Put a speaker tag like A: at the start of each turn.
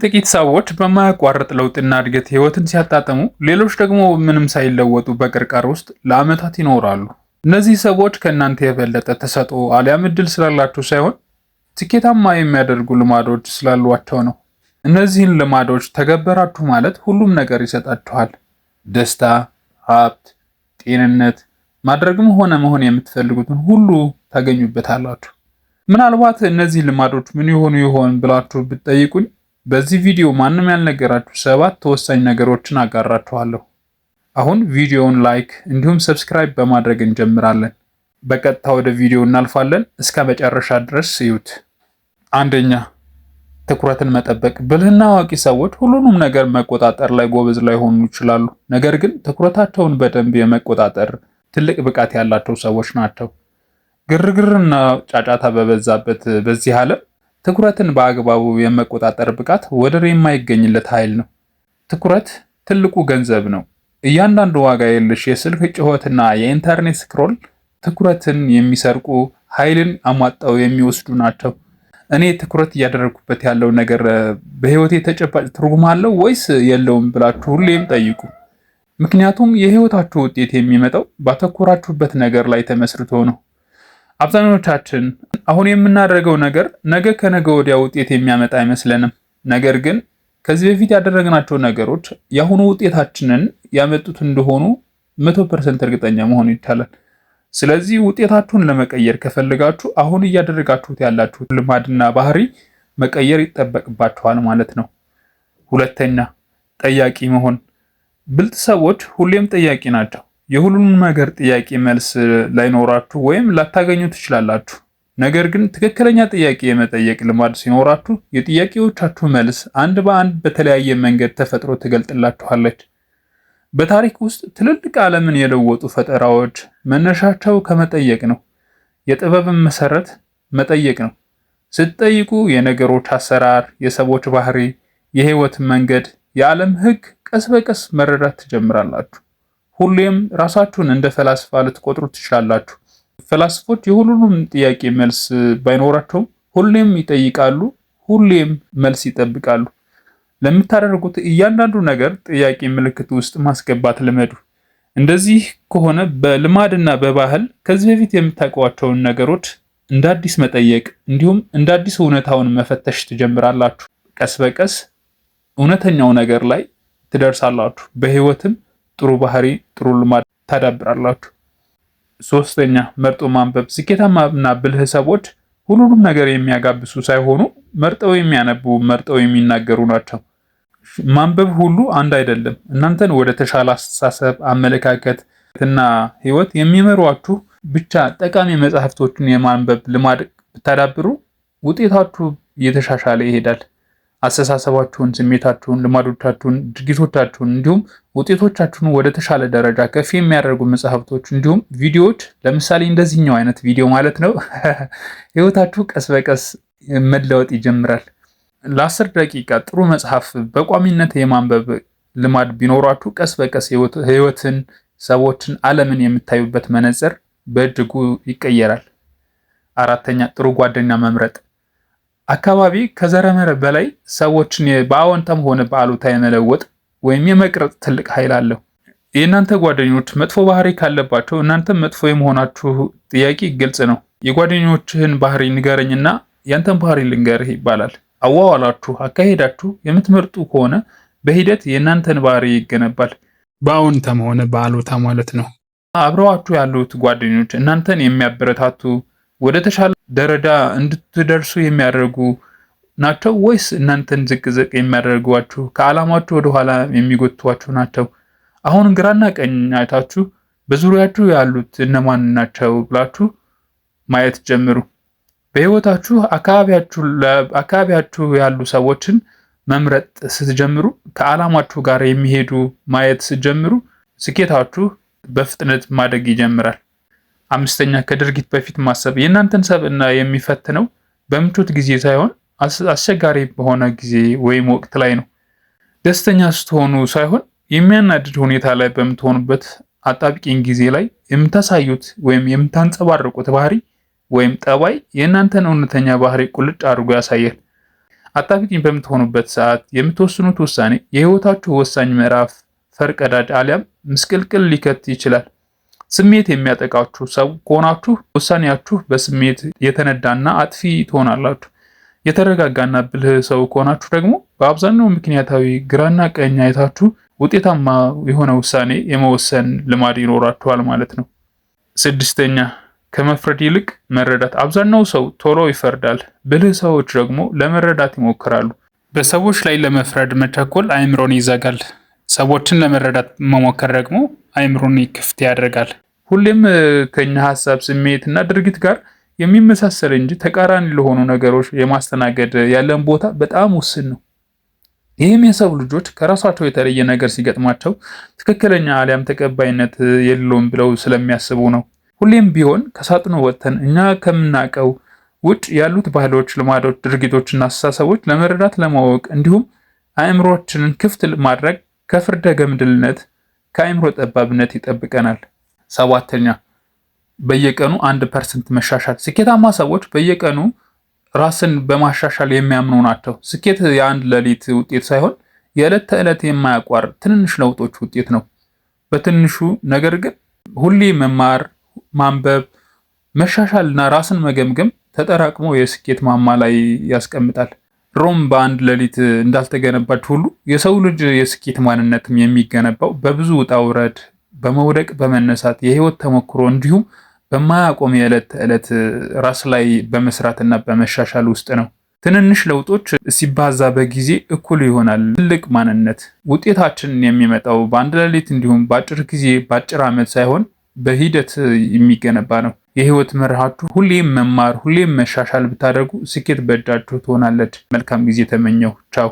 A: ጥቂት ሰዎች በማያቋርጥ ለውጥና እድገት ህይወትን ሲያጣጥሙ፣ ሌሎች ደግሞ ምንም ሳይለወጡ በቅርቃር ውስጥ ለዓመታት ይኖራሉ። እነዚህ ሰዎች ከእናንተ የበለጠ ተሰጥኦ አሊያም እድል ስላላቸው ሳይሆን ስኬታማ የሚያደርጉ ልማዶች ስላሏቸው ነው። እነዚህን ልማዶች ተገበራችሁ ማለት ሁሉም ነገር ይሰጣችኋል። ደስታ፣ ሀብት፣ ጤንነት፣ ማድረግም ሆነ መሆን የምትፈልጉትን ሁሉ ታገኙበታላችሁ። ምናልባት እነዚህ ልማዶች ምን ይሆኑ ይሆን ብላችሁ ብትጠይቁኝ በዚህ ቪዲዮ ማንም ያልነገራችሁ 7 ወሳኝ ነገሮችን አጋራችኋለሁ። አሁን ቪዲዮውን ላይክ እንዲሁም ሰብስክራይብ በማድረግ እንጀምራለን። በቀጥታ ወደ ቪዲዮ እናልፋለን። እስከ መጨረሻ ድረስ እዩት። አንደኛ፣ ትኩረትን መጠበቅ። ብልህና አዋቂ ሰዎች ሁሉንም ነገር መቆጣጠር ላይ ጎበዝ ላይሆኑ ይችላሉ። ነገር ግን ትኩረታቸውን በደንብ የመቆጣጠር ትልቅ ብቃት ያላቸው ሰዎች ናቸው። ግርግርና ጫጫታ በበዛበት በዚህ ዓለም ትኩረትን በአግባቡ የመቆጣጠር ብቃት ወደር የማይገኝለት ኃይል ነው። ትኩረት ትልቁ ገንዘብ ነው። እያንዳንዱ ዋጋ የለሽ የስልክ ጩኸትና የኢንተርኔት ስክሮል ትኩረትን የሚሰርቁ፣ ኃይልን አሟጠው የሚወስዱ ናቸው። እኔ ትኩረት እያደረግኩበት ያለው ነገር በህይወቴ ተጨባጭ ትርጉም አለው ወይስ የለውም ብላችሁ ሁሌም ጠይቁ። ምክንያቱም የህይወታችሁ ውጤት የሚመጣው ባተኮራችሁበት ነገር ላይ ተመስርቶ ነው። አብዛኞቻችን አሁን የምናደርገው ነገር ነገ ከነገ ወዲያ ውጤት የሚያመጣ አይመስለንም። ነገር ግን ከዚህ በፊት ያደረግናቸው ነገሮች የአሁኑ ውጤታችንን ያመጡት እንደሆኑ 100% እርግጠኛ መሆን ይቻላል። ስለዚህ ውጤታችሁን ለመቀየር ከፈለጋችሁ አሁን እያደረጋችሁት ያላችሁት ልማድና ባህሪ መቀየር ይጠበቅባችኋል ማለት ነው። ሁለተኛ፣ ጠያቂ መሆን። ብልጥ ሰዎች ሁሌም ጠያቂ ናቸው። የሁሉንም ነገር ጥያቄ መልስ ላይኖራችሁ ወይም ላታገኙ ትችላላችሁ። ነገር ግን ትክክለኛ ጥያቄ የመጠየቅ ልማድ ሲኖራችሁ የጥያቄዎቻችሁ መልስ አንድ በአንድ በተለያየ መንገድ ተፈጥሮ ትገልጥላችኋለች። በታሪክ ውስጥ ትልልቅ ዓለምን የለወጡ ፈጠራዎች መነሻቸው ከመጠየቅ ነው። የጥበብን መሰረት መጠየቅ ነው። ስትጠይቁ የነገሮች አሰራር፣ የሰዎች ባህሪ፣ የህይወት መንገድ፣ የዓለም ህግ ቀስ በቀስ መረዳት ትጀምራላችሁ። ሁሌም ራሳችሁን እንደ ፈላስፋ ልትቆጥሩ ትችላላችሁ። ፈላስፎች የሁሉንም ጥያቄ መልስ ባይኖራቸውም ሁሌም ይጠይቃሉ፣ ሁሌም መልስ ይጠብቃሉ። ለምታደርጉት እያንዳንዱ ነገር ጥያቄ ምልክት ውስጥ ማስገባት ልመዱ። እንደዚህ ከሆነ በልማድና በባህል ከዚህ በፊት የምታውቋቸውን ነገሮች እንደ አዲስ መጠየቅ እንዲሁም እንደ አዲስ እውነታውን መፈተሽ ትጀምራላችሁ። ቀስ በቀስ እውነተኛው ነገር ላይ ትደርሳላችሁ። በህይወትም ጥሩ ባህሪ፣ ጥሩ ልማድ ታዳብራላችሁ። ሶስተኛ፣ መርጦ ማንበብ። ስኬታማና ብልህ ሰዎች ሁሉንም ነገር የሚያጋብሱ ሳይሆኑ መርጠው የሚያነቡ፣ መርጠው የሚናገሩ ናቸው። ማንበብ ሁሉ አንድ አይደለም። እናንተን ወደ ተሻለ አስተሳሰብ፣ አመለካከት እና ህይወት የሚመሯችሁ ብቻ ጠቃሚ መጽሐፍቶችን የማንበብ ልማድ ብታዳብሩ ውጤታችሁ እየተሻሻለ ይሄዳል። አስተሳሰባችሁን፣ ስሜታችሁን፣ ልማዶቻችሁን፣ ድርጊቶቻችሁን እንዲሁም ውጤቶቻችሁን ወደ ተሻለ ደረጃ ከፍ የሚያደርጉ መጽሐፍቶች እንዲሁም ቪዲዮዎች፣ ለምሳሌ እንደዚህኛው አይነት ቪዲዮ ማለት ነው ህይወታችሁ ቀስ በቀስ መለወጥ ይጀምራል። ለ10 ደቂቃ ጥሩ መጽሐፍ በቋሚነት የማንበብ ልማድ ቢኖራችሁ ቀስ በቀስ ህይወትን፣ ሰዎችን፣ ዓለምን የምታዩበት መነጽር በእጅጉ ይቀየራል። አራተኛ፣ ጥሩ ጓደኛ መምረጥ። አካባቢ ከዘረመረ በላይ ሰዎችን በአዎንታም ሆነ በአሉታ የመለወጥ ወይም የመቅረጽ ትልቅ ኃይል አለው። የእናንተ ጓደኞች መጥፎ ባህሪ ካለባቸው እናንተም መጥፎ የመሆናችሁ ጥያቄ ግልጽ ነው። የጓደኞችህን ባህሪ ንገረኝና ያንተን ባህሪ ልንገርህ ይባላል። አዋዋላችሁ፣ አካሄዳችሁ የምትመርጡ ከሆነ በሂደት የእናንተን ባህሪ ይገነባል። በአዎንታም ሆነ በአሉታ ማለት ነው። አብረዋችሁ ያሉት ጓደኞች እናንተን የሚያበረታቱ ወደ ተሻለ ደረጃ እንድትደርሱ የሚያደርጉ ናቸው ወይስ እናንተን ዝቅ ዝቅ የሚያደርጓችሁ ከዓላማችሁ ወደኋላ የሚጎትቷችሁ ናቸው? አሁን ግራና ቀኝ አይታችሁ በዙሪያችሁ ያሉት እነማን ናቸው ብላችሁ ማየት ጀምሩ። በህይወታችሁ አካባቢያችሁ ያሉ ሰዎችን መምረጥ ስትጀምሩ፣ ከዓላማችሁ ጋር የሚሄዱ ማየት ስትጀምሩ ስኬታችሁ በፍጥነት ማደግ ይጀምራል። አምስተኛ፣ ከድርጊት በፊት ማሰብ። የእናንተን ሰብዕና የሚፈትነው በምቾት ጊዜ ሳይሆን አስቸጋሪ በሆነ ጊዜ ወይም ወቅት ላይ ነው። ደስተኛ ስትሆኑ ሳይሆን የሚያናድድ ሁኔታ ላይ በምትሆኑበት አጣብቂኝ ጊዜ ላይ የምታሳዩት ወይም የምታንጸባርቁት ባህሪ ወይም ጠባይ የእናንተን እውነተኛ ባህሪ ቁልጭ አድርጎ ያሳያል። አጣብቂኝ በምትሆኑበት ሰዓት የምትወስኑት ውሳኔ የህይወታችሁ ወሳኝ ምዕራፍ ፈርቀዳጅ አሊያም ምስቅልቅል ሊከት ይችላል። ስሜት የሚያጠቃችሁ ሰው ከሆናችሁ ውሳኔያችሁ በስሜት የተነዳና አጥፊ ትሆናላችሁ። የተረጋጋና ብልህ ሰው ከሆናችሁ ደግሞ በአብዛኛው ምክንያታዊ ግራና ቀኝ አይታችሁ ውጤታማ የሆነ ውሳኔ የመወሰን ልማድ ይኖራችኋል ማለት ነው። ስድስተኛ ከመፍረድ ይልቅ መረዳት። አብዛኛው ሰው ቶሎ ይፈርዳል፣ ብልህ ሰዎች ደግሞ ለመረዳት ይሞክራሉ። በሰዎች ላይ ለመፍረድ መቸኮል አእምሮን ይዘጋል። ሰዎችን ለመረዳት መሞከር ደግሞ አእምሮን ክፍት ያደርጋል። ሁሌም ከኛ ሀሳብ፣ ስሜት እና ድርጊት ጋር የሚመሳሰል እንጂ ተቃራኒ ለሆኑ ነገሮች የማስተናገድ ያለን ቦታ በጣም ውስን ነው። ይህም የሰው ልጆች ከራሳቸው የተለየ ነገር ሲገጥማቸው ትክክለኛ አሊያም ተቀባይነት የለውም ብለው ስለሚያስቡ ነው። ሁሌም ቢሆን ከሳጥኑ ወጥተን እኛ ከምናውቀው ውጭ ያሉት ባህሎች፣ ልማዶች፣ ድርጊቶችና አስተሳሰቦች ለመረዳት ለማወቅ እንዲሁም አእምሮችንን ክፍት ማድረግ ከፍርደ ገምድልነት ከአእምሮ ጠባብነት ይጠብቀናል። ሰባተኛ በየቀኑ 1% መሻሻል። ስኬታማ ሰዎች በየቀኑ ራስን በማሻሻል የሚያምኑ ናቸው። ስኬት የአንድ ሌሊት ውጤት ሳይሆን የዕለት ተዕለት የማያቋርጥ ትንንሽ ለውጦች ውጤት ነው። በትንሹ ነገር ግን ሁሌ መማር፣ ማንበብ፣ መሻሻል እና ራስን መገምገም ተጠራቅሞ የስኬት ማማ ላይ ያስቀምጣል። ሮም በአንድ ሌሊት እንዳልተገነባች ሁሉ የሰው ልጅ የስኬት ማንነትም የሚገነባው በብዙ ውጣ ውረድ፣ በመውደቅ በመነሳት የህይወት ተሞክሮ እንዲሁም በማያቆም የዕለት ተዕለት ራስ ላይ በመስራትና በመሻሻል ውስጥ ነው። ትንንሽ ለውጦች ሲባዛ በጊዜ እኩል ይሆናል ትልቅ ማንነት። ውጤታችንን የሚመጣው በአንድ ሌሊት እንዲሁም በአጭር ጊዜ በአጭር ዓመት ሳይሆን በሂደት የሚገነባ ነው። የህይወት መርሃችሁ ሁሌም መማር፣ ሁሌም መሻሻል ብታደርጉ ስኬት በእጃችሁ ትሆናለች። መልካም ጊዜ ተመኘው። ቻው።